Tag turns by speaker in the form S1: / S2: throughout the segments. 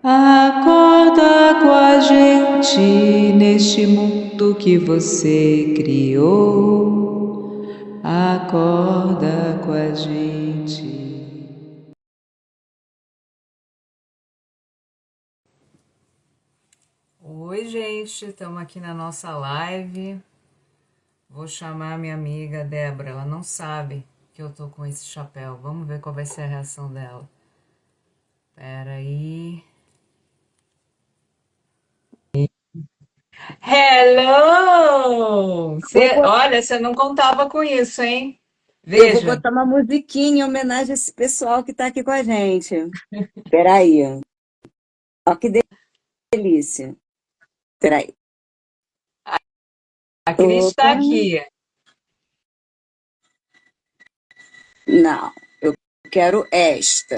S1: Acorda com a gente neste mundo que você criou. Acorda com a gente.
S2: Oi, gente, estamos aqui na nossa live. Vou chamar a minha amiga Débora. Ela não sabe que eu tô com esse chapéu. Vamos ver qual vai ser a reação dela. Pera aí. Hello!
S3: Vou bot-
S2: Olha, você não contava com isso, hein?
S3: Eu vou
S2: Veja.
S3: botar uma musiquinha em homenagem a esse pessoal que está aqui com a gente. Peraí, ó que delícia. Peraí.
S2: A Cris está
S3: Opa,
S2: aqui.
S3: não, eu quero esta.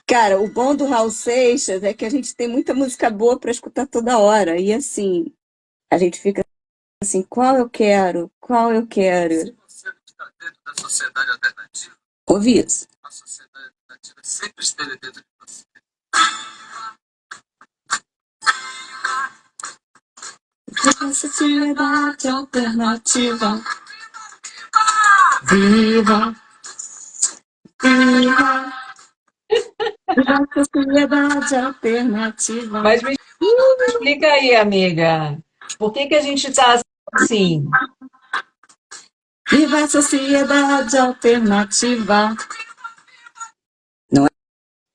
S3: Cara, o bom do Raul Seixas é que a gente tem muita música boa para escutar toda hora. E assim, a gente fica assim, qual eu quero? Qual eu quero? Ouvi isso. Sociedade alternativa. Viva, viva, viva a sociedade alternativa.
S2: Mas me explica aí, amiga. Por que que a gente está assim?
S3: Viva a sociedade alternativa. Não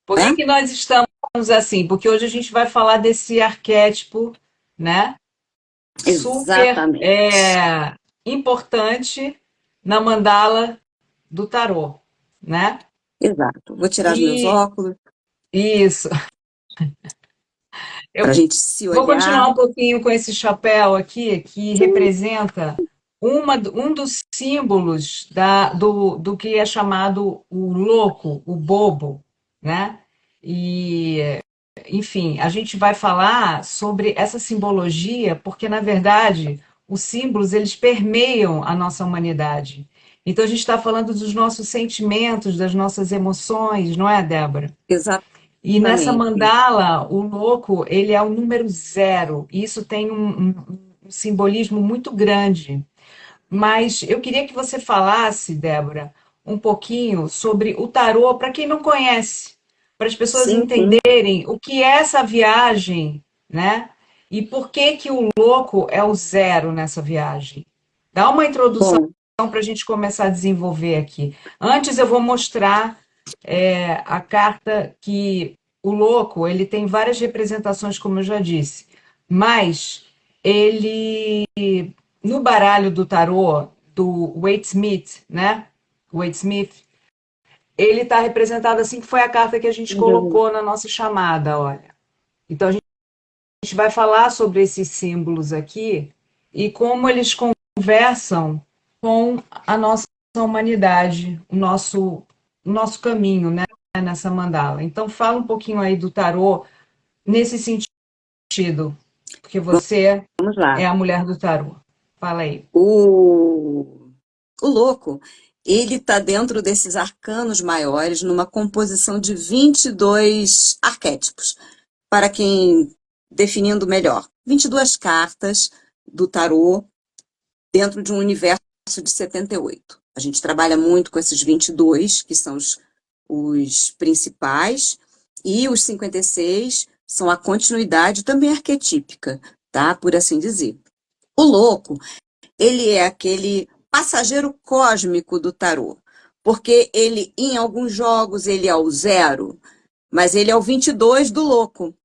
S2: Por que
S3: é?
S2: que nós estamos assim? Porque hoje a gente vai falar desse arquétipo, né? Super
S3: Exatamente.
S2: importante na mandala do tarô, né?
S3: Exato. Vou tirar os meus
S2: E
S3: óculos
S2: isso.
S3: para
S2: Eu
S3: a gente se
S2: vou
S3: olhar.
S2: continuar um pouquinho com esse chapéu aqui, que representa um dos símbolos do que é chamado o louco, o bobo, né? E enfim, a gente vai falar sobre essa simbologia porque, na verdade, os símbolos eles permeiam a nossa humanidade. Então, a gente está falando dos nossos sentimentos, das nossas emoções, não é, Débora? E nessa
S3: Exatamente.
S2: mandala, o louco, ele é o número zero. E isso tem um simbolismo muito grande. Mas eu queria que você falasse, Débora, um pouquinho sobre o tarô, para quem não conhece, para as pessoas
S3: Sim, sim.
S2: entenderem o que é essa viagem, né? E por que que o louco é o zero nessa viagem. Dá uma introdução
S3: Bom,
S2: para a gente começar a desenvolver aqui. Antes eu vou mostrar a carta que o louco, ele tem várias representações, como eu já disse, mas ele no baralho do tarô do Waite Smith, né? Waite Smith, ele está representado assim que foi a carta que a gente colocou na nossa chamada, olha. Então a gente vai falar sobre esses símbolos aqui e como eles conversam com a nossa humanidade, o nosso caminho, né, nessa mandala. Então fala um pouquinho aí do tarô nesse sentido, porque você
S3: vamos lá.
S2: é a mulher do tarô. Fala aí.
S3: O louco, ele está dentro desses arcanos maiores, numa composição de 22 arquétipos. Para quem, definindo melhor, 22 cartas do tarô dentro de um universo de 78. A gente trabalha muito com esses 22, que são os principais, e os 56 são a continuidade também arquetípica, tá? Por assim dizer. O louco, ele é aquele passageiro cósmico do tarô, porque ele, em alguns jogos, ele é o zero, mas ele é o 22 do louco.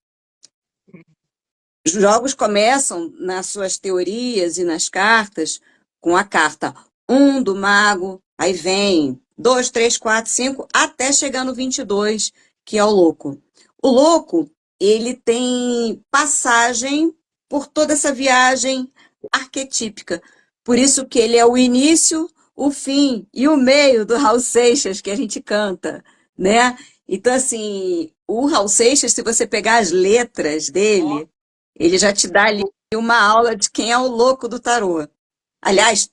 S3: Os jogos começam nas suas teorias e nas cartas com a carta 1 do mago, aí vem 2, 3, 4, 5, até chegar no 22, que é o louco. O louco, ele tem passagem por toda essa viagem arquetípica. Por isso que ele é o início, o fim e o meio do Raul Seixas que a gente canta, né? Então, assim, o Raul Seixas, se você pegar as letras dele, ele já te dá ali uma aula de quem é o louco do tarô. Aliás,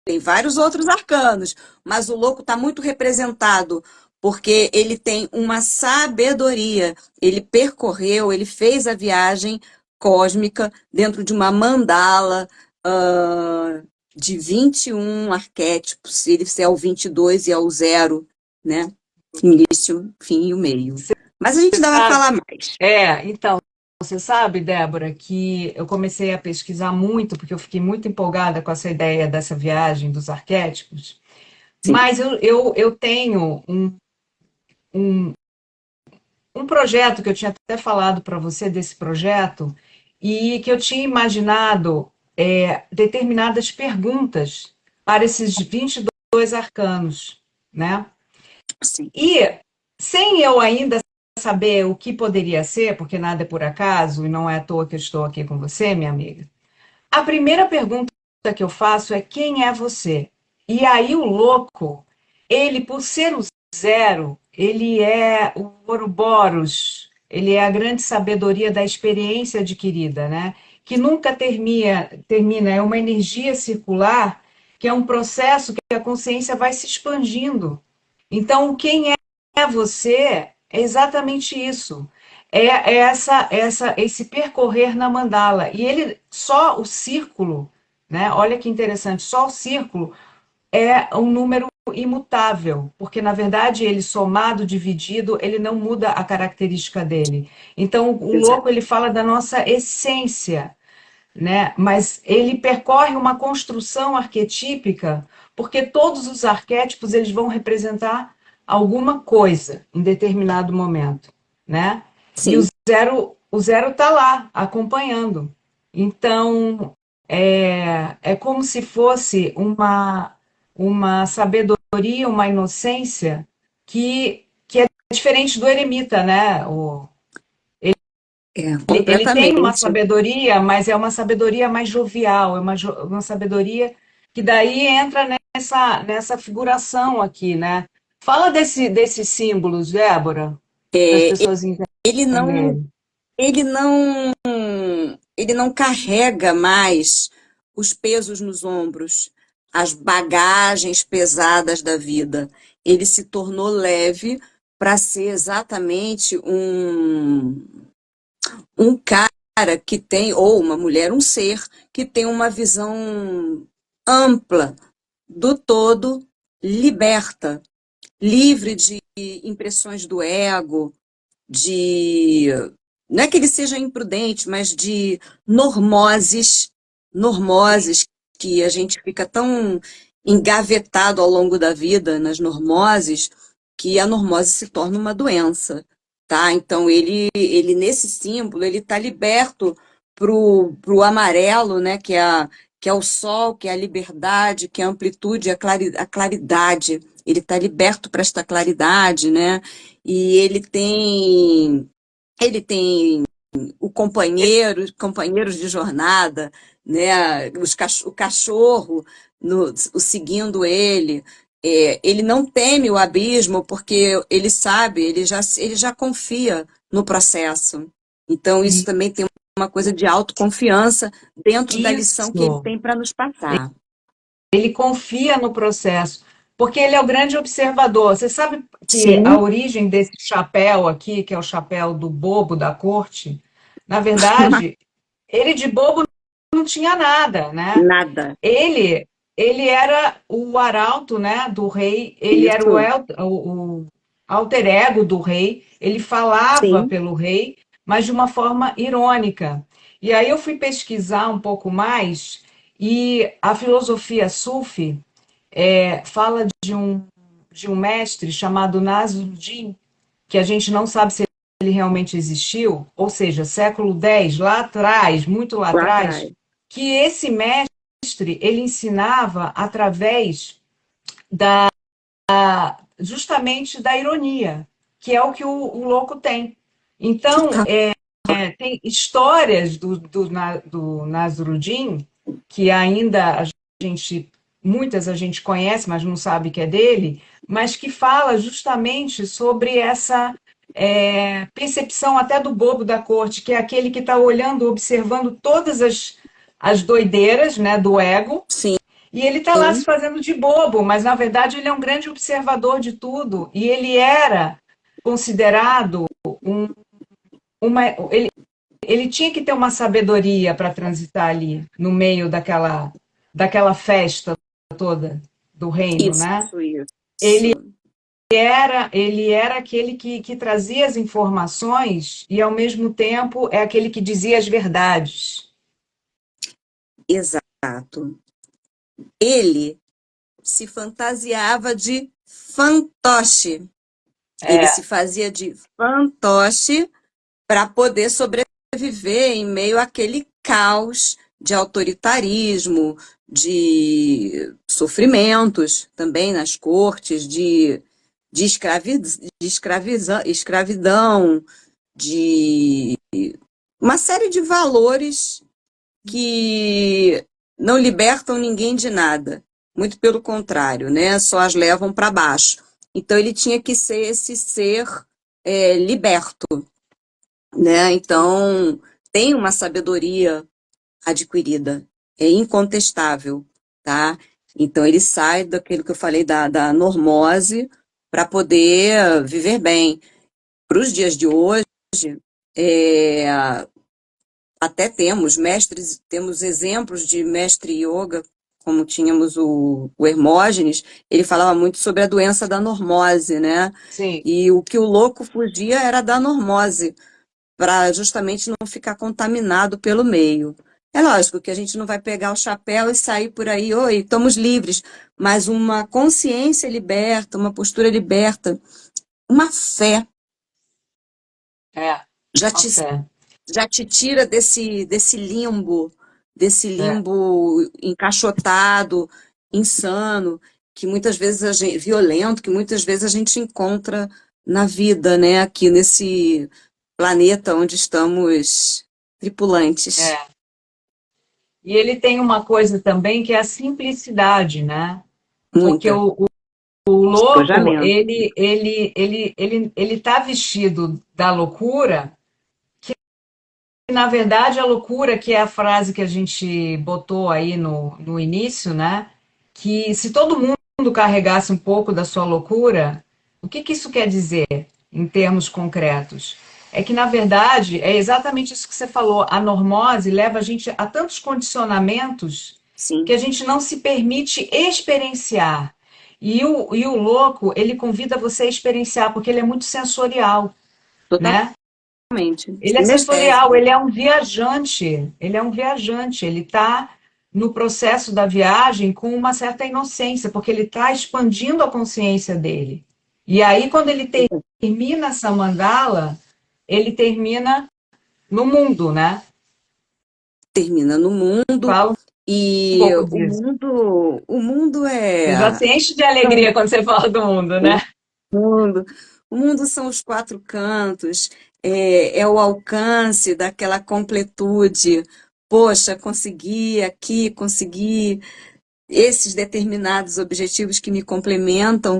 S3: tem vários outros arcanos, mas o louco está muito representado porque ele tem uma sabedoria. Ele percorreu, ele fez a viagem cósmica dentro de uma mandala de 21 arquétipos. Ele é o 22 e é o zero, né? Início, fim e o meio. Mas a gente ainda vai
S2: Sabe?
S3: falar mais.
S2: Então, você sabe, Débora, que eu comecei a pesquisar muito, porque eu fiquei muito empolgada com essa ideia dessa viagem dos arquétipos,
S3: Sim,
S2: mas eu tenho um, um projeto que eu tinha até falado para você desse projeto, e que eu tinha imaginado determinadas perguntas para esses 22 arcanos, né?
S3: sim,
S2: E sem eu ainda saber o que poderia ser, porque nada é por acaso e não é à toa que eu estou aqui com você, minha amiga, a primeira pergunta que eu faço é: quem é você? E aí o louco, ele, por ser o zero, ele é o Ouroboros, ele é a grande sabedoria da experiência adquirida, né? Que nunca termina, é uma energia circular, que é um processo que a consciência vai se expandindo. Então, quem é você é exatamente isso. Esse percorrer na mandala. E ele, só o círculo, né? Olha que interessante, só o círculo é um número imutável, porque na verdade ele somado, dividido, ele não muda a característica dele. Então o
S3: exato.
S2: louco ele fala da nossa essência, né? Mas ele percorre uma construção arquetípica, porque todos os arquétipos eles vão representar alguma coisa em determinado momento, né? E
S3: Sim,
S2: o zero está lá acompanhando. Então é como se fosse uma sabedoria, uma inocência que é diferente do eremita, né? Ele tem uma
S3: completamente.
S2: sabedoria, mas é uma sabedoria mais jovial, é uma sabedoria que daí entra nessa figuração aqui, né? Fala desses símbolos, Débora, para as
S3: É,
S2: pessoas
S3: ele não,
S2: entenderem.
S3: ele não, ele não carrega mais os pesos nos ombros, as bagagens pesadas da vida. Ele se tornou leve para ser exatamente um cara que tem, ou uma mulher, um ser que tem uma visão ampla do todo, liberta, livre de impressões do ego, de, não é que ele seja imprudente, mas de normoses que a gente fica tão engavetado ao longo da vida nas normoses, que a normose se torna uma doença, tá? Então ele nesse símbolo ele está liberto pro amarelo, né? Que é o sol, que é a liberdade, que é a amplitude, a claridade. Ele está liberto para esta claridade, né? E ele tem o companheiro, companheiros de jornada, né? O cachorro o seguindo ele. Ele não teme o abismo porque ele sabe, ele já confia no processo. Então, isso
S2: E
S3: também tem uma coisa de autoconfiança dentro da lição que ele
S2: isso,
S3: tem para nos passar.
S2: ele confia no processo, porque ele é o grande observador. Você sabe que a
S3: Sim,
S2: origem desse chapéu aqui, que é o chapéu do bobo da corte, na verdade, ele de bobo não tinha nada, né?
S3: nada.
S2: Ele, ele era o arauto, né, do rei, ele era
S3: Isso,
S2: o alter ego do rei, ele falava
S3: sim,
S2: pelo rei, mas de uma forma irônica. E aí eu fui pesquisar um pouco mais, e a filosofia Sufi fala de um mestre chamado Nasruddin, que a gente não sabe se ele realmente existiu, ou seja, século X, lá atrás, muito lá
S3: lá
S2: atrás,
S3: atrás.
S2: que esse mestre ele ensinava através da justamente da ironia, que é o que o louco tem. Então,
S3: Total.
S2: tem histórias do Nasruddin que ainda muitas a gente conhece, mas não sabe que é dele, mas que fala justamente sobre essa percepção até do bobo da corte, que é aquele que está olhando, observando todas as doideiras, né, do ego,
S3: Sim,
S2: E ele está lá se
S3: Sim,
S2: fazendo de bobo, mas na verdade ele é um grande observador de tudo. E ele era considerado um, uma. Ele tinha que ter uma sabedoria para transitar ali, no meio daquela festa toda do reino,
S3: isso,
S2: né? Ele
S3: isso.
S2: ele era aquele que trazia as informações e, ao mesmo tempo, é aquele que dizia as verdades.
S3: Exato. Ele se fantasiava de fantoche. Ele
S2: É,
S3: se fazia de fantoche para poder sobreviver em meio àquele caos de autoritarismo, de sofrimentos também nas cortes, de escravidão, de uma série de valores que não libertam ninguém de nada. Muito pelo contrário, né? Só as levam para baixo. Então ele tinha que ser esse ser liberto, né? Então tem uma sabedoria adquirida, é incontestável, tá? Então ele sai daquilo que eu falei da normose para poder viver bem. Para os dias de hoje, é, até temos mestres, temos exemplos de mestre yoga, como tínhamos o Hermógenes, ele falava muito sobre a doença da normose, né?
S2: sim.
S3: E o que o louco fugia era da normose, para justamente não ficar contaminado pelo meio. É lógico que a gente não vai pegar o chapéu e sair por aí, oi, estamos livres, mas uma consciência liberta, uma postura liberta, uma fé
S2: É,
S3: já
S2: uma
S3: te
S2: fé.
S3: já te tira desse
S2: É.
S3: limbo encaixotado, insano, que muitas vezes violento, que muitas vezes a gente encontra na vida, né, aqui nesse planeta onde estamos tripulantes.
S2: É. E ele tem uma coisa também que é a simplicidade, né? Porque
S3: Muita.
S2: o louco,
S3: Despojamento.
S2: ele tá vestido da loucura, que na verdade a loucura, que é a frase que a gente botou aí no início, né? Que se todo mundo carregasse um pouco da sua loucura, o que que isso quer dizer em termos concretos? É que, na verdade, é exatamente isso que você falou. A normose leva a gente a tantos condicionamentos que
S3: Sim,
S2: a gente não se permite experienciar. E o louco, ele convida você a experienciar, porque ele é muito sensorial, né?
S3: totalmente.
S2: Ele é sensorial,
S3: Sinestésico.
S2: ele é um viajante, ele está no processo da viagem com uma certa inocência, porque ele está expandindo a consciência dele. E aí, quando ele termina essa mandala, ele termina no mundo, né?
S3: Termina no mundo
S2: Fala um
S3: e
S2: pouco
S3: o
S2: disso.
S3: mundo, o mundo
S2: Você já
S3: é
S2: se enche de alegria quando você fala do mundo,
S3: o
S2: né?
S3: mundo. O mundo são os quatro cantos, é o alcance daquela completude. Poxa, consegui aqui, consegui esses determinados objetivos que me complementam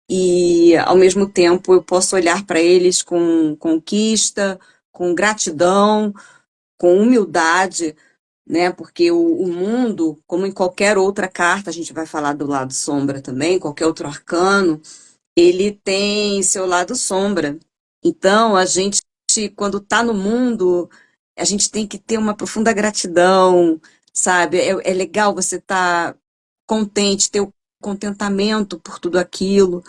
S3: e, ao mesmo tempo, eu posso olhar para eles com conquista, com gratidão, com humildade, né? Porque o mundo, como em qualquer outra carta, a gente vai falar do lado sombra também, qualquer outro arcano, ele tem seu lado sombra. Então, a gente, quando está no mundo, a gente tem que ter uma profunda gratidão, sabe? É legal você estar contente, ter o contentamento por tudo aquilo,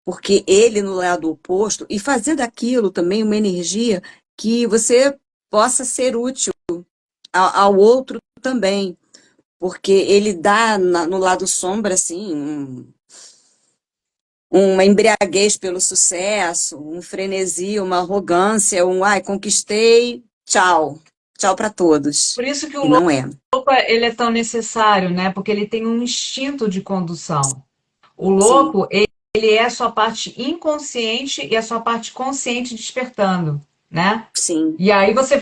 S3: porque ele no lado oposto, e fazer daquilo também uma energia que você possa ser útil ao outro também, porque ele dá no lado sombra, assim, uma embriaguez pelo sucesso, um frenesi, uma arrogância, ai, conquistei, tchau, tchau para todos.
S2: Por isso que o
S3: E não
S2: louco
S3: é.
S2: ele é tão necessário, né? Porque ele tem um instinto de condução. O
S3: Sim,
S2: louco, ele é a sua parte inconsciente e a sua parte consciente despertando, né?
S3: sim,
S2: E aí você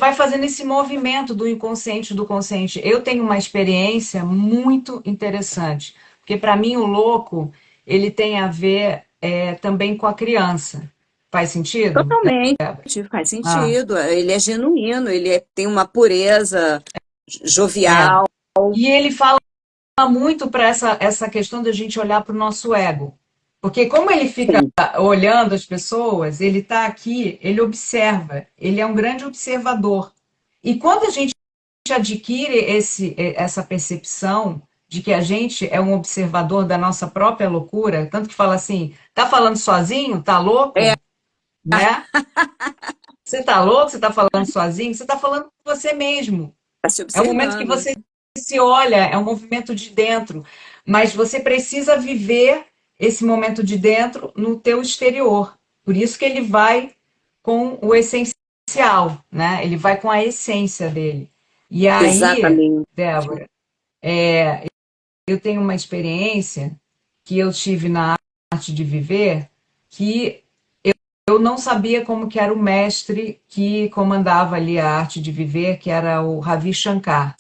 S2: vai fazendo esse movimento do inconsciente e do consciente. Eu tenho uma experiência muito interessante, porque para mim o louco, ele tem a ver também com a criança. Faz sentido?
S3: totalmente, faz
S2: Ah,
S3: sentido. Ele é genuíno, tem uma pureza
S2: é.
S3: jovial.
S2: E ele fala muito para essa questão da gente olhar para o nosso ego. Porque como ele fica
S3: Sim,
S2: olhando as pessoas, ele está aqui, ele observa, ele é um grande observador. E quando a gente adquire essa percepção de que a gente é um observador da nossa própria loucura, tanto que fala assim, tá falando sozinho, tá
S3: é,
S2: louco, né? Você tá louco, você tá falando sozinho, você tá falando com você mesmo.
S3: tá se
S2: É o momento que
S3: observando.
S2: você se olha, é um movimento de dentro, mas você precisa viver esse momento de dentro no teu exterior. Por isso que ele vai com o essencial, né? Ele vai com a essência dele. E aí,
S3: Exatamente.
S2: Débora, eu tenho uma experiência que eu tive na arte de viver que eu não sabia como que era o mestre que comandava ali a arte de viver, que era o Ravi Shankar.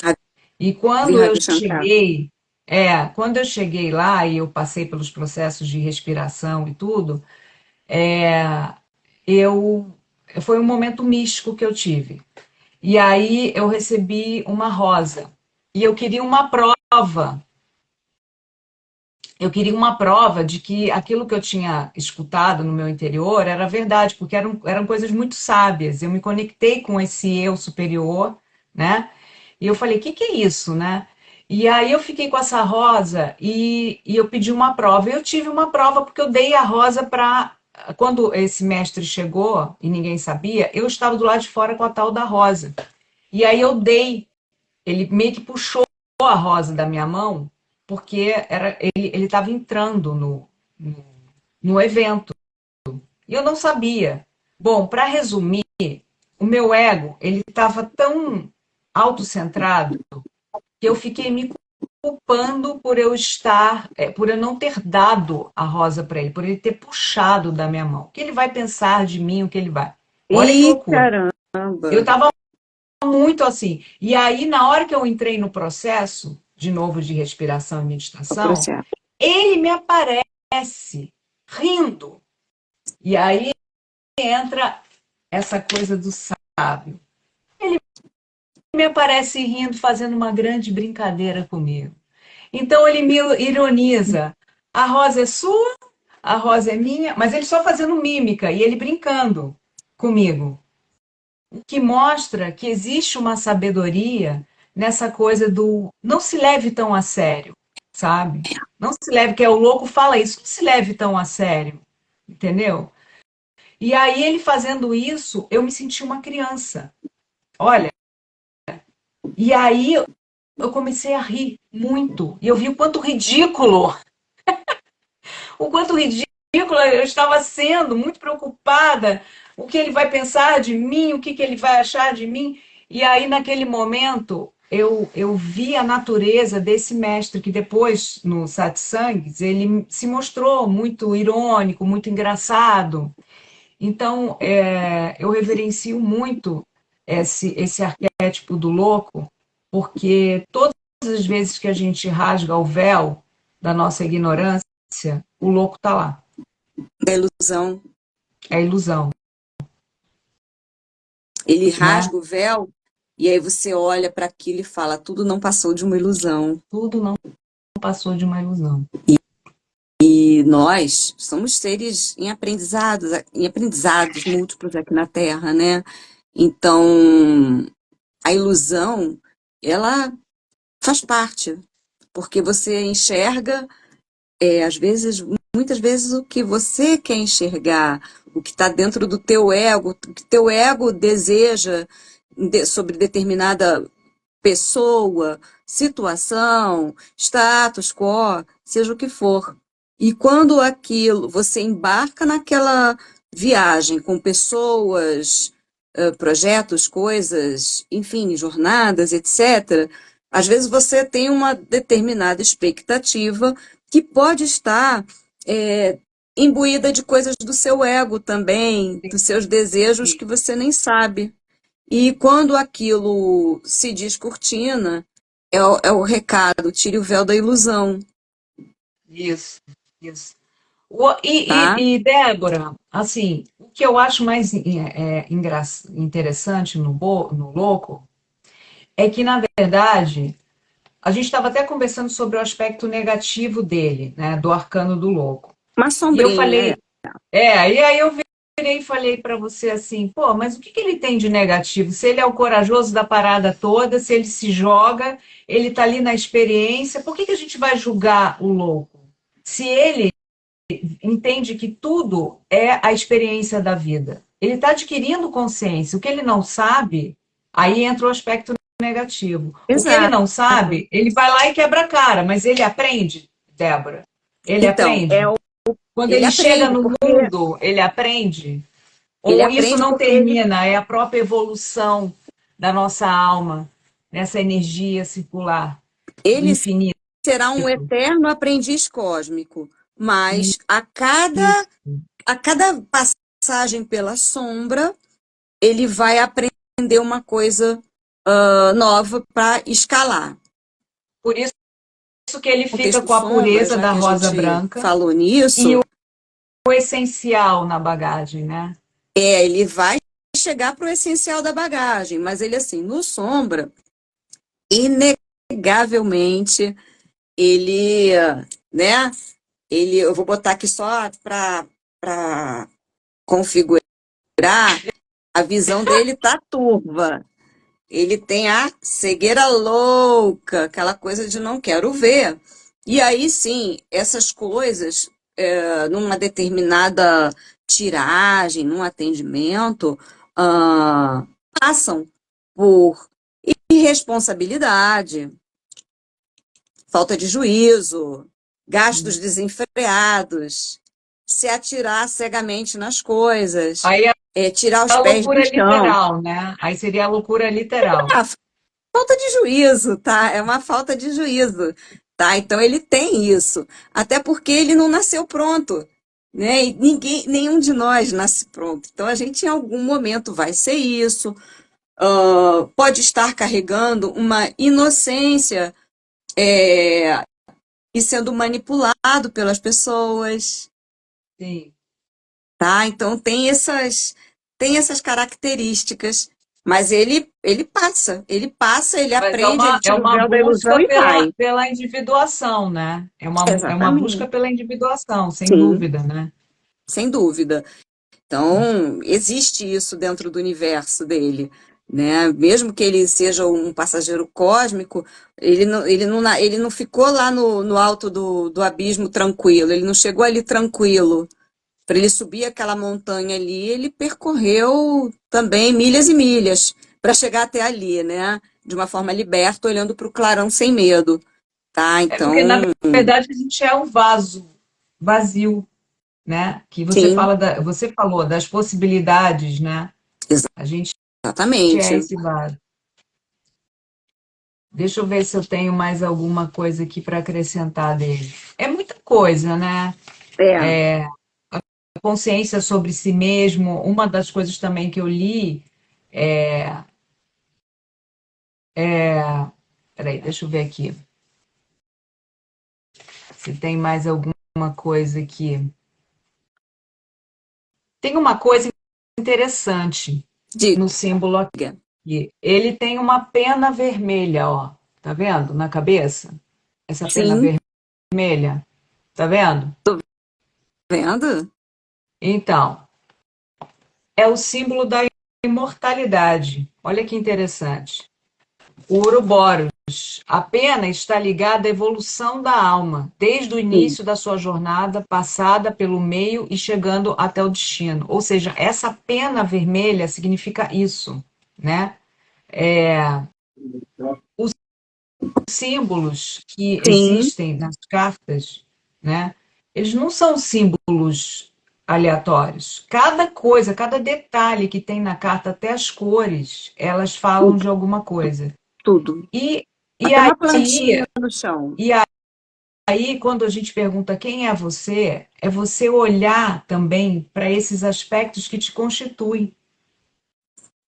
S2: E quando eu
S3: Ravi Shankar.
S2: cheguei, quando eu cheguei lá e eu passei pelos processos de respiração e tudo, eu foi um momento místico que eu tive. E aí eu recebi uma rosa. E eu queria uma prova. Eu queria uma prova de que aquilo que eu tinha escutado no meu interior era verdade, porque eram coisas muito sábias. Eu me conectei com esse eu superior, né? E eu falei, o que é isso, né? E aí eu fiquei com essa rosa e eu pedi uma prova. Eu tive uma prova porque eu dei a rosa para. Quando esse mestre chegou e ninguém sabia, eu estava do lado de fora com a tal da rosa. E aí eu dei, ele meio que puxou a rosa da minha mão, porque ele estava entrando no evento. E eu não sabia. Bom, para resumir, o meu ego, ele estava tão autocentrado que eu fiquei me culpando por eu por eu não ter dado a rosa para ele, por ele ter puxado da minha mão. O que ele vai pensar de mim, o que ele vai. Olha que
S3: Ih,
S2: loucura.
S3: caramba.
S2: Eu estava muito assim. E aí, na hora que eu entrei no processo, de novo, de respiração e
S3: O
S2: meditação,
S3: processo.
S2: ele me aparece rindo. E aí entra essa coisa do sábio. Me aparece rindo, fazendo uma grande brincadeira comigo. Então ele me ironiza. A rosa é sua, a rosa é minha, mas ele só fazendo mímica e ele brincando comigo. O que mostra que existe uma sabedoria nessa coisa do não se leve tão a sério, sabe? Não se leve, que é o louco fala isso, não se leve tão a sério, entendeu? E aí ele fazendo isso, eu me senti uma criança. Olha, e aí eu comecei a rir muito. E eu vi o quanto ridícula eu estava sendo, muito preocupada, o que ele vai pensar de mim, o que ele vai achar de mim. E aí, naquele momento, eu vi a natureza desse mestre, que depois, no Satsangs, ele se mostrou muito irônico, muito engraçado. Então, eu reverencio muito esse arquétipo do louco, porque todas as vezes que a gente rasga o véu da nossa ignorância, o louco está lá.
S3: Da ilusão.
S2: É a ilusão,
S3: Ele
S2: né?
S3: rasga o véu e aí você olha para aquilo e fala, tudo não passou de uma ilusão.
S2: Tudo não passou de uma ilusão.
S3: E nós somos seres em aprendizados múltiplos aqui na Terra, né? Então, a ilusão, ela faz parte, porque você enxerga, às vezes, muitas vezes, o que você quer enxergar, o que está dentro do teu ego, o que teu ego deseja sobre determinada pessoa, situação, status quo, seja o que for. E quando aquilo, você embarca naquela viagem com pessoas, projetos, coisas, enfim, jornadas, etc., às vezes você tem uma determinada expectativa que pode estar imbuída de coisas do seu ego também, dos seus desejos que você nem sabe. E quando aquilo se descortina, é o recado, tire o véu da ilusão,
S2: Isso, isso.
S3: tá?
S2: E, Débora, assim, o que eu acho mais interessante no louco é que, na verdade, a gente estava até conversando sobre o aspecto negativo dele, né, do arcano do louco.
S3: Uma
S2: E eu
S3: sombrinha,
S2: falei, e aí eu virei e falei para você assim, pô, mas o que que ele tem de negativo? Se ele é o corajoso da parada toda, se ele se joga, ele está ali na experiência, por que que a gente vai julgar o louco? Se ele entende que tudo é a experiência da vida. Ele está adquirindo consciência. O que ele não sabe, aí entra o aspecto negativo. O que ele
S3: exato.
S2: não sabe, ele vai lá e quebra a cara, mas ele aprende, Débora. Ele
S3: Então,
S2: aprende. Quando
S3: ele
S2: ele chega
S3: aprende,
S2: no
S3: porque
S2: mundo, ele aprende.
S3: ele
S2: Ou isso
S3: aprende
S2: não
S3: porque ele,
S2: termina, é a própria evolução da nossa alma, nessa energia circular do
S3: ele
S2: infinito.
S3: será um eterno aprendiz cósmico, mas a cada passagem pela sombra, ele vai aprender uma coisa nova para escalar.
S2: Por isso que ele
S3: O
S2: fica
S3: texto
S2: com a
S3: sombra,
S2: pureza
S3: já
S2: da
S3: que a
S2: rosa
S3: gente
S2: branca
S3: falou
S2: e
S3: nisso,
S2: o essencial na bagagem, né?
S3: ele vai chegar para o essencial da bagagem, mas ele assim, no sombra, inegavelmente, ele, né? Eu vou botar aqui só para configurar, a visão dele tá turva. Ele tem a cegueira louca, aquela coisa de não quero ver. E aí sim, essas coisas, numa determinada tiragem, num atendimento, passam por irresponsabilidade, falta de juízo, gastos desenfreados, se atirar cegamente nas coisas,
S2: Aí é
S3: tirar os
S2: a
S3: pés do
S2: loucura
S3: chão.
S2: literal, né? Aí seria a loucura literal.
S3: Ah, falta de juízo, tá? É uma falta de juízo, tá? Então ele tem isso, até porque ele não nasceu pronto, né? E nenhum de nós nasce pronto. Então a gente em algum momento vai ser isso, pode estar carregando uma inocência, é, e sendo manipulado pelas pessoas,
S2: Sim.
S3: tá? Então tem essas características, mas ele
S2: Mas
S3: aprende, ele
S2: é
S3: tira o
S2: uma
S3: véu da ilusão
S2: busca
S3: e vai.
S2: pela individuação, né? É uma busca
S3: Exatamente.
S2: pela individuação, sem
S3: Sim,
S2: dúvida, né?
S3: sem dúvida. Então, existe isso dentro do universo dele, né? Mesmo que ele seja um passageiro cósmico, ele não ficou lá no alto do abismo tranquilo, ele não chegou ali tranquilo. Para ele subir aquela montanha ali, ele percorreu também milhas e milhas para chegar até ali, né? De uma forma liberta, olhando para o clarão sem medo, tá?
S2: É porque, na
S3: Então,
S2: verdade, a gente é um vaso vazio, né? Que
S3: sim,
S2: você falou das possibilidades, né? A gente é
S3: exatamente.
S2: esse vaso. Deixa eu ver se eu tenho mais alguma coisa aqui para acrescentar dele. É muita coisa, né?
S3: É,
S2: Consciência sobre si mesmo. Uma das coisas também que eu li peraí, deixa eu ver aqui se tem mais alguma coisa aqui. Tem uma coisa interessante
S3: diga.
S2: no símbolo aqui. Ele tem uma pena vermelha, ó. Tá vendo? Na cabeça? Essa pena
S3: Sim,
S2: vermelha. Tá vendo?
S3: vendo?
S2: Então, é o símbolo da imortalidade. Olha que interessante. O Ouroboros. A pena está ligada à evolução da alma, desde o
S3: Sim,
S2: início da sua jornada, passada pelo meio e chegando até o destino. Ou seja, essa pena vermelha significa isso, né? Os símbolos que
S3: sim,
S2: existem nas cartas, né? Eles não são símbolos aleatórios. Cada coisa, cada detalhe que tem na carta, até as cores, elas falam
S3: tudo,
S2: de alguma coisa.
S3: tudo.
S2: E, e
S3: Até uma
S2: aí,
S3: plantinha no chão.
S2: e aí, quando a gente pergunta quem é você olhar também para esses aspectos que te constituem.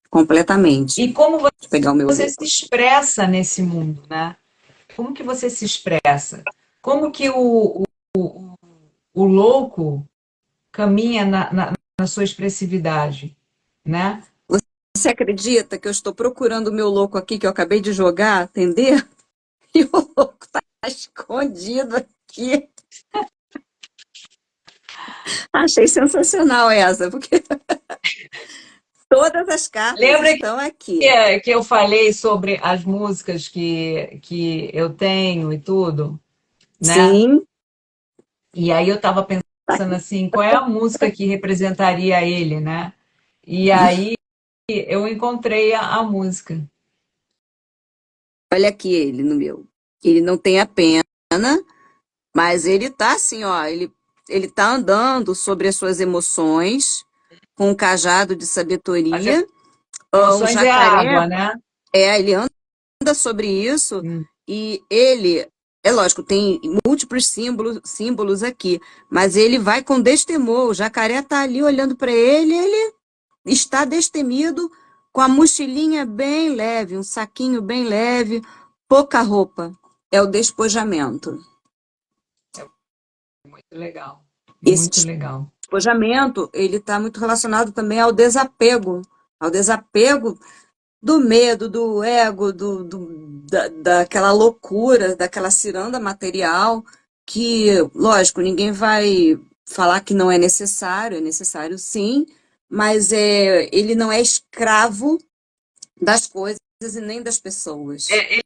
S3: Completamente.
S2: E como
S3: Vou pegar o meu
S2: você se
S3: louco.
S2: expressa nesse mundo, né? Como que você se expressa? Como que o louco caminha na sua expressividade, né?
S3: Você acredita que eu estou procurando o meu louco aqui que eu acabei de jogar, atender? e o louco está escondido aqui. Achei sensacional essa, porque todas as cartas
S2: Lembra
S3: estão aqui.
S2: que eu falei sobre as músicas que eu tenho e tudo, né?
S3: Sim,
S2: E aí eu estava
S3: tá
S2: pensando
S3: aqui.
S2: assim, qual é a música que representaria ele, né? E aí eu encontrei a música.
S3: Olha aqui ele no meu. Ele não tem a pena, mas ele tá assim, ó. Ele tá andando sobre as suas emoções, com um cajado de
S2: As
S3: sabedoria. O
S2: emoções é a
S3: jacaré,
S2: água, né?
S3: ele anda sobre isso
S2: Hum.
S3: e ele, é lógico, tem múltiplos símbolos aqui, mas ele vai com destemor. O jacaré tá ali olhando para ele está destemido, com a mochilinha bem leve, um saquinho bem leve, pouca roupa. É o despojamento.
S2: Muito legal. Muito
S3: Esse
S2: legal.
S3: despojamento, ele está muito relacionado também ao desapego do medo, do ego, daquela loucura, daquela ciranda material, que, lógico, ninguém vai falar que não é necessário sim, mas ele não é escravo das coisas e nem das pessoas.
S2: É,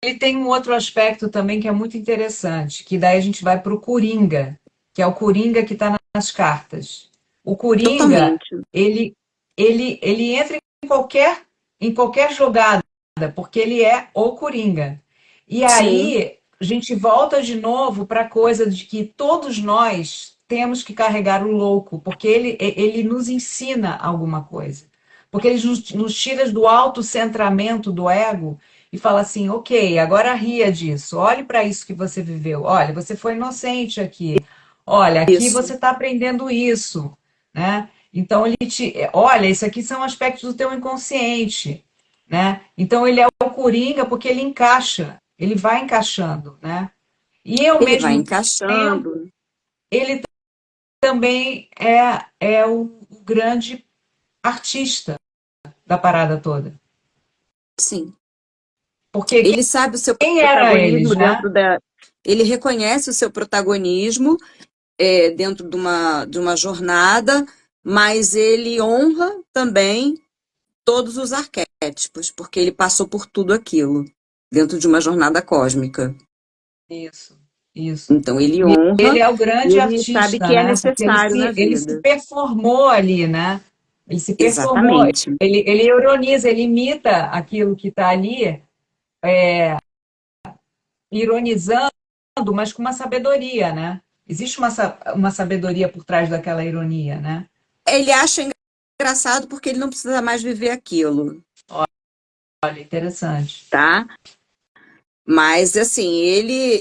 S2: ele tem um outro aspecto também que é muito interessante, que daí a gente vai para o Coringa, que é o Coringa que está nas cartas. O Coringa,
S3: Totalmente.
S2: ele entra em qualquer jogada, porque ele é o Coringa. E
S3: Sim,
S2: aí a gente volta de novo para a coisa de que todos nós temos que carregar o louco, porque ele nos ensina alguma coisa. Porque ele nos tira do autocentramento do ego e fala assim: ok, agora ria disso, olhe para isso que você viveu, olha, você foi inocente aqui, olha, aqui
S3: isso.
S2: você está aprendendo isso, né? Então olha, isso aqui são aspectos do teu inconsciente, né? Então ele é o Coringa porque ele encaixa, ele vai encaixando, né? E ao
S3: Ele vai
S2: mesmo tempo,
S3: encaixando.
S2: ele também é o grande artista da parada toda.
S3: Sim.
S2: Porque
S3: Ele sabe o seu
S2: quem era
S3: protagonismo
S2: eles, né?
S3: dentro da. Ele reconhece o seu protagonismo dentro de uma jornada, mas ele honra também todos os arquétipos, porque ele passou por tudo aquilo dentro de uma jornada cósmica.
S2: Isso, isso.
S3: Então ele
S2: E ele
S3: honra
S2: é o
S3: e
S2: grande
S3: ele sabe
S2: artista,
S3: que é
S2: né? Porque ele
S3: necessário na
S2: se, ele se
S3: vida.
S2: performou ali, né? Ele se performou,
S3: Exatamente.
S2: ele ironiza, ele imita aquilo que está ali, ironizando, mas com uma sabedoria, né? Existe uma sabedoria por trás daquela ironia, né?
S3: Ele acha engraçado porque ele não precisa mais viver aquilo,
S2: Olha, interessante.
S3: tá? Mas assim,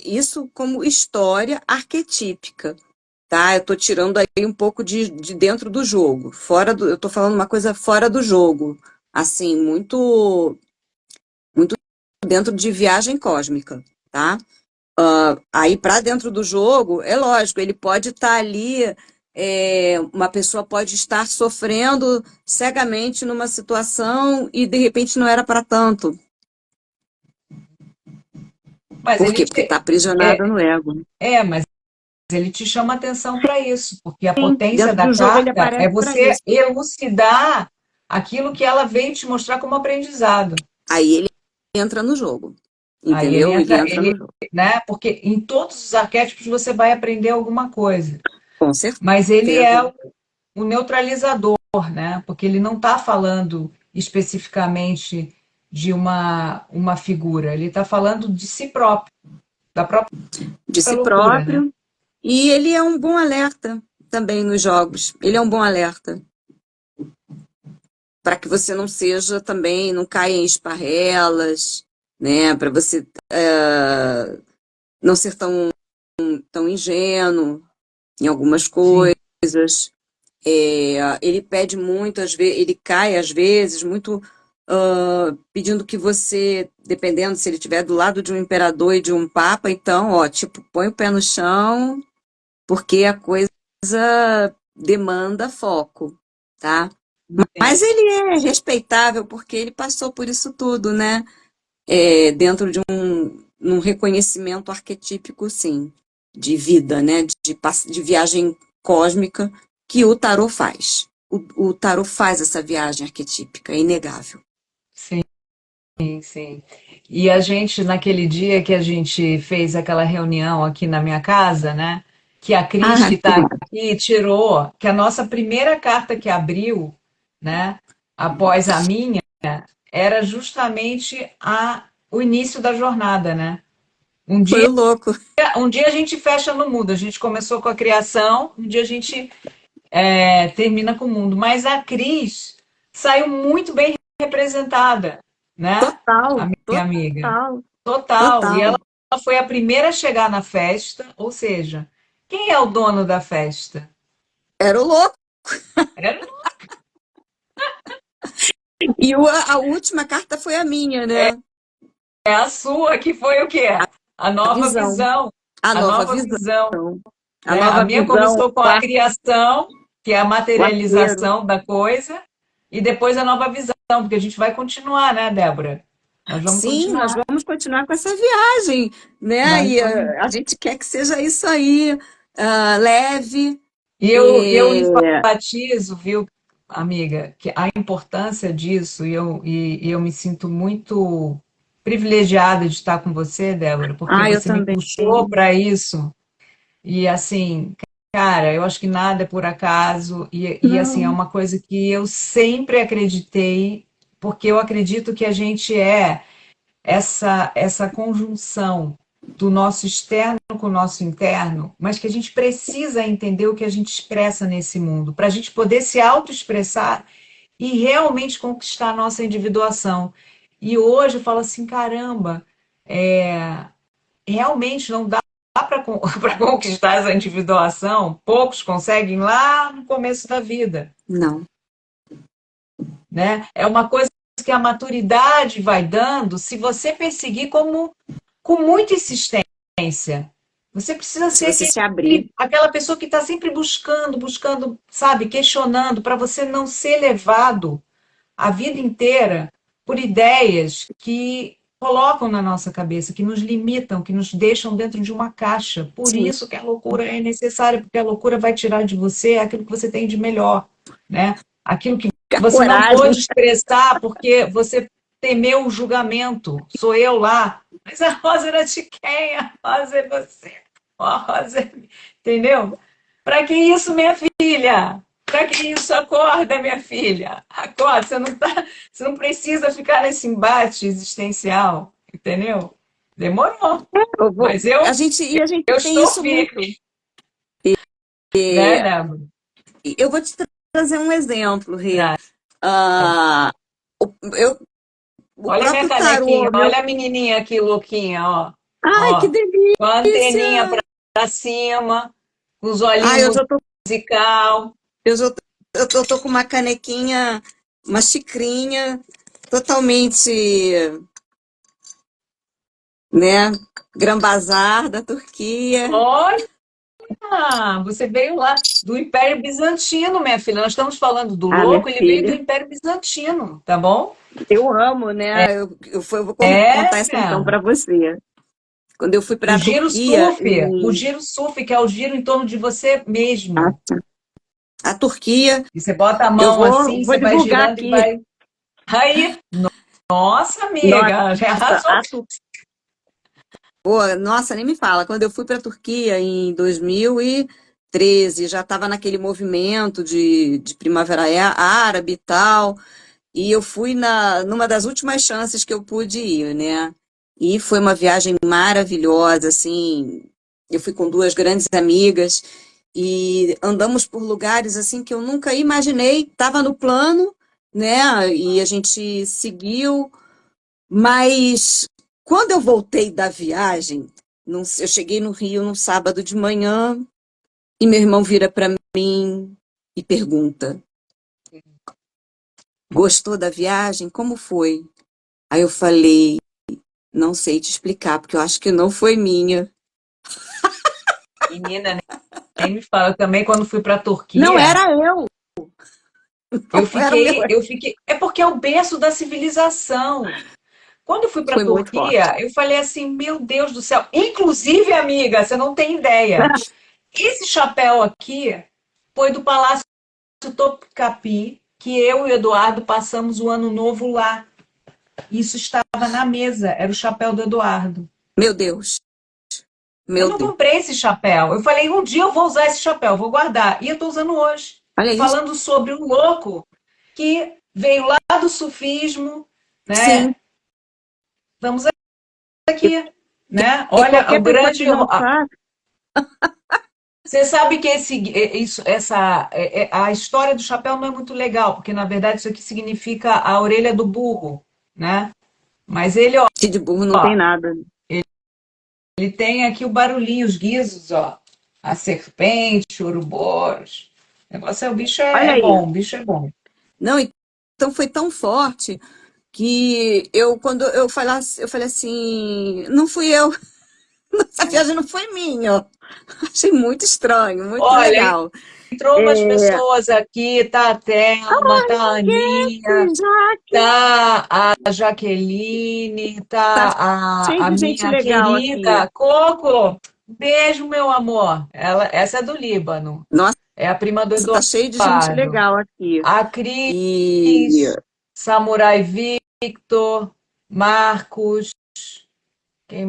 S3: isso como história arquetípica, tá? Eu tô tirando aí um pouco de dentro do jogo, eu tô falando uma coisa fora do jogo, assim, muito, muito dentro de viagem cósmica, tá? Aí para dentro do jogo, é lógico, ele pode estar ali, uma pessoa pode estar sofrendo cegamente numa situação e de repente não era para tanto.
S2: Mas
S3: Por
S2: ele
S3: quê? Porque está
S2: é,
S3: aprisionada no ego.
S2: mas ele te chama atenção para isso, porque a
S3: Sim,
S2: potência
S3: dentro
S2: da
S3: do jogo ele
S2: carta é
S3: aparece para
S2: você
S3: isso.
S2: elucidar aquilo que ela veio te mostrar como aprendizado.
S3: Aí ele entra no jogo,
S2: Aí ele
S3: entendeu? Ele
S2: entra,
S3: entra no jogo.
S2: né? Porque em todos os arquétipos você vai aprender alguma coisa,
S3: Com
S2: mas ele é
S3: certeza.
S2: o neutralizador, né? Porque ele não está falando especificamente de uma figura, ele está falando de si próprio, da própria
S3: De si
S2: loucura, né?
S3: próprio. E ele é um bom alerta também nos jogos. Ele é um bom alerta. Para que você não seja também, não caia em esparrelas, né? Para você não ser tão ingênuo em algumas
S2: Sim.
S3: coisas. Ele pede muito, às vezes, ele cai às vezes muito pedindo que você, dependendo se ele estiver do lado de um imperador e de um papa, então, ó, tipo, põe o pé no chão, porque a coisa demanda foco, tá? Mas ele é respeitável porque ele passou por isso tudo, né? Dentro de num reconhecimento arquetípico, sim, de vida, né? De viagem cósmica que o tarô faz. O tarô faz essa viagem arquetípica, é inegável.
S2: Sim, sim. E a gente, naquele dia que a gente fez aquela reunião aqui na minha casa, né? Que a Cris,
S3: Ah,
S2: que está aqui, tirou, que a nossa primeira carta que abriu, né? Após a minha, era justamente o início da jornada, né? Um
S3: foi
S2: dia,
S3: o louco.
S2: um dia a gente fecha no mundo, a gente começou com a criação, um dia a gente termina com o mundo. Mas a Cris saiu muito bem representada, né? A
S3: Total,
S2: minha amiga.
S3: total,
S2: Total. E ela
S3: total.
S2: foi a primeira a chegar na festa, ou seja, quem é o dono da festa?
S3: Era o louco.
S2: Era
S3: E a última carta foi a minha, né?
S2: a sua, que foi o quê? A
S3: A
S2: nova
S3: visão,
S2: visão.
S3: a
S2: A
S3: nova
S2: nova
S3: visão,
S2: visão,
S3: a
S2: né? A
S3: nova
S2: minha
S3: visão,
S2: começou com a criação, que é a
S3: o arqueiro.
S2: materialização da coisa, e depois a nova visão, porque a gente vai continuar, né, Débora? Nós vamos
S3: Sim, nós
S2: continuar.
S3: vamos continuar com essa viagem, né?
S2: Nós
S3: E
S2: vamos.
S3: a gente quer que seja isso aí, leve.
S2: E eu
S3: E...
S2: enfatizo, viu, amiga, que a importância disso, e eu me sinto muito privilegiada de estar com você, Débora, porque
S3: Ah, eu
S2: você me
S3: também.
S2: puxou para isso. E assim, cara, eu acho que nada é por acaso, e assim, é
S3: Não,
S2: uma coisa que eu sempre acreditei, porque eu acredito que a gente é essa conjunção do nosso externo com o nosso interno, mas que a gente precisa entender o que a gente expressa nesse mundo, para a gente poder se autoexpressar e realmente conquistar a nossa individuação. E hoje eu falo assim, caramba, realmente não dá para conquistar essa individuação, poucos conseguem lá no começo da vida,
S3: não.
S2: né? É uma coisa que a maturidade vai dando se você perseguir com muita insistência. Você precisa
S3: Se
S2: ser
S3: você se abrir.
S2: aquela pessoa que está sempre buscando, sabe, questionando, para você não ser levado a vida inteira por ideias que colocam na nossa cabeça, que nos limitam, que nos deixam dentro de uma caixa. Por
S3: Sim,
S2: isso que a loucura é necessária, porque a loucura vai tirar de você aquilo que você tem de melhor, né? Aquilo que
S3: a
S2: você não
S3: coragem.
S2: pôde expressar porque você temeu o julgamento. Sou eu lá. Mas a rosa era de quem? A rosa é você. A rosa é... Entendeu? Para que isso, minha filha? Para que isso? Acorda, minha filha. Acorda. Você não precisa ficar nesse embate existencial, entendeu? Demorou.
S3: Eu vou,
S2: Mas eu,
S3: a gente
S2: eu
S3: tem
S2: estou
S3: isso
S2: firme,
S3: muito.
S2: né,
S3: E
S2: Débora?
S3: eu vou te trazer um exemplo, Rê.
S2: Tá.
S3: Ah, eu, o
S2: Olha a minha
S3: próprio
S2: canequinha,
S3: tarô, meu.
S2: olha a menininha aqui, louquinha, ó.
S3: Ai, que
S2: Ó, com a anteninha
S3: delícia!
S2: para cima, com os
S3: Ai,
S2: olhinhos
S3: eu
S2: musical.
S3: já tô, eu tô com uma canequinha, uma xicrinha totalmente, né? Grand-Bazar da Turquia.
S2: Olha, você veio lá do Império Bizantino, minha filha. Nós estamos falando do
S3: Ah, minha
S2: louco, ele veio do
S3: filha,
S2: Império Bizantino, tá bom?
S3: eu amo, né? Eu vou
S2: É,
S3: contar essa então para você. Quando eu fui para a Turquia,
S2: O giro surf, que é o giro em torno de você
S3: a,
S2: mesmo.
S3: a Turquia,
S2: E você bota a
S3: eu
S2: mão assim,
S3: vou
S2: você vai
S3: divulgar
S2: girando e
S3: aqui.
S2: vai. Aí, nossa,
S3: Nossa,
S2: amiga, já arrasou.
S3: nossa, nem me fala. Quando eu fui para a Turquia em 2013, já estava naquele movimento de primavera árabe e tal. E eu fui numa das últimas chances que eu pude ir, né? E foi uma viagem maravilhosa, assim. Eu fui com duas grandes amigas e andamos por lugares assim que eu nunca imaginei, estava no plano, né? E a gente seguiu, mas quando eu voltei da viagem, eu cheguei no Rio no sábado de manhã e meu irmão vira para mim e pergunta: Gostou da viagem? Como foi? Aí eu falei: Não sei te explicar, porque eu acho que não foi minha.
S2: Menina, nem me fala. Eu também, quando fui para a
S3: Não
S2: Turquia,
S3: era eu,
S2: eu
S3: não era o meu.
S2: fiquei, eu fiquei. É porque é o berço da civilização. Quando eu fui para a
S3: Foi muito forte.
S2: Turquia, eu falei assim, meu Deus do céu. Inclusive, amiga, você não tem ideia. Esse chapéu aqui foi do Palácio Topkapi, que eu e o Eduardo passamos o ano novo lá. Isso estava na mesa, era o chapéu do Eduardo.
S3: Meu Deus,
S2: Eu
S3: meu
S2: não
S3: Deus.
S2: comprei esse chapéu. Eu falei, um dia eu vou usar esse chapéu, vou guardar. E eu estou usando hoje.
S3: Olha isso.
S2: Falando sobre um louco que veio lá do sufismo, né?
S3: Sim.
S2: Estamos aqui, né?
S3: E
S2: Olha, o
S3: qualquer pessoa
S2: grande.
S3: que não sabe,
S2: Você sabe que a história do chapéu não é muito legal, porque na verdade isso aqui significa a orelha do burro, né? Mas ele, ó,
S3: de burro não tem nada.
S2: ele tem aqui o barulhinho, os guizos, ó. A serpente, o uruboros. O negócio é, o bicho
S3: Olha
S2: é
S3: aí.
S2: bom, o bicho é bom.
S3: Não, então foi tão forte que quando eu falei assim, não fui eu, essa viagem não foi minha. Achei muito estranho, muito
S2: Olha,
S3: legal.
S2: entrou umas
S3: É,
S2: pessoas aqui, tá a Thelma, tá a Aninha,
S3: Jaque,
S2: tá a Jaqueline,
S3: tá
S2: tá
S3: cheio
S2: a
S3: de gente
S2: minha
S3: legal aqui.
S2: querida Coco. Beijo, meu amor. Essa é do Líbano.
S3: Nossa,
S2: É a prima do
S3: tá cheio de gente
S2: Eduardo.
S3: legal aqui.
S2: A Cris,
S3: E
S2: Samurai Victor, Marcos, quem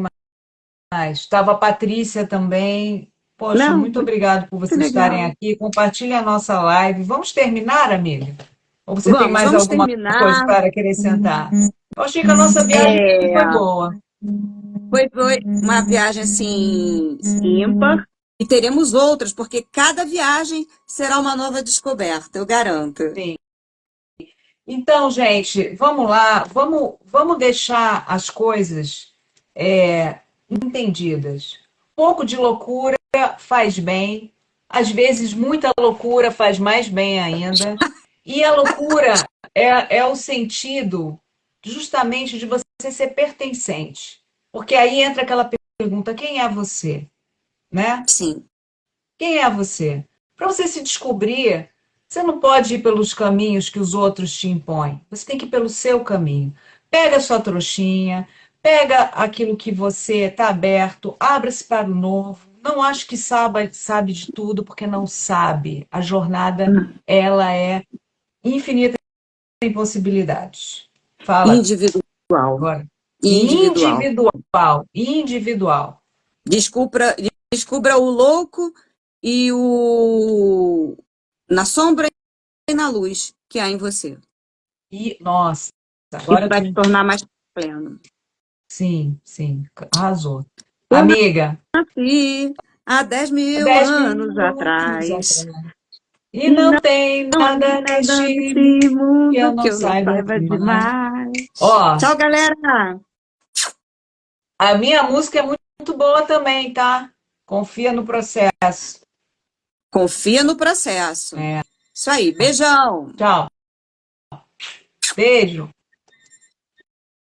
S2: mais? Estava a Patrícia também. Poxa,
S3: não,
S2: muito
S3: muito
S2: obrigado por vocês estarem
S3: legal.
S2: aqui. Compartilhe a nossa live. Vamos terminar, amiga? Ou você tem mais
S3: Vamos
S2: alguma coisa
S3: terminar.
S2: para acrescentar? Eu achei que a nossa viagem foi
S3: É,
S2: boa.
S3: foi uma viagem assim ímpar e teremos outras, porque cada viagem será uma nova descoberta, eu garanto.
S2: Sim. Então, gente, vamos lá, vamos deixar as coisas entendidas. Pouco de loucura faz bem, às vezes muita loucura faz mais bem ainda. E a loucura é o sentido justamente de você ser pertencente. Porque aí entra aquela pergunta: quem é você? Né?
S3: Sim,
S2: Quem é você? Para você se descobrir, você não pode ir pelos caminhos que os outros te impõem. Você tem que ir pelo seu caminho. Pega a sua trouxinha, pega aquilo que você está aberto, abra-se para o novo. Não acho que sabe de tudo, porque não sabe. A jornada, ela é infinita em possibilidades. Fala
S3: individual,
S2: agora.
S3: individual.
S2: Individual, individual.
S3: Descubra o louco e o na sombra e na luz que há em você.
S2: E, nossa,
S3: Isso
S2: agora
S3: vai
S2: tu
S3: te tornar mais pleno.
S2: sim, sim, arrasou.
S3: Eu
S2: Amiga,
S3: nasci há 10.000
S2: 10
S3: anos
S2: minutos
S3: atrás.
S2: atrás. E
S3: E
S2: não
S3: não
S2: tem nada
S3: há nada
S2: neste
S3: nesse
S2: mundo que eu
S3: mundo que
S2: não
S3: eu não
S2: saiba
S3: saiba
S2: demais.
S3: demais.
S2: Ó,
S3: Tchau, galera!
S2: a minha música é muito boa também, tá? Confia no processo.
S3: Confia no processo.
S2: É,
S3: Isso aí, beijão!
S2: tchau. Beijo.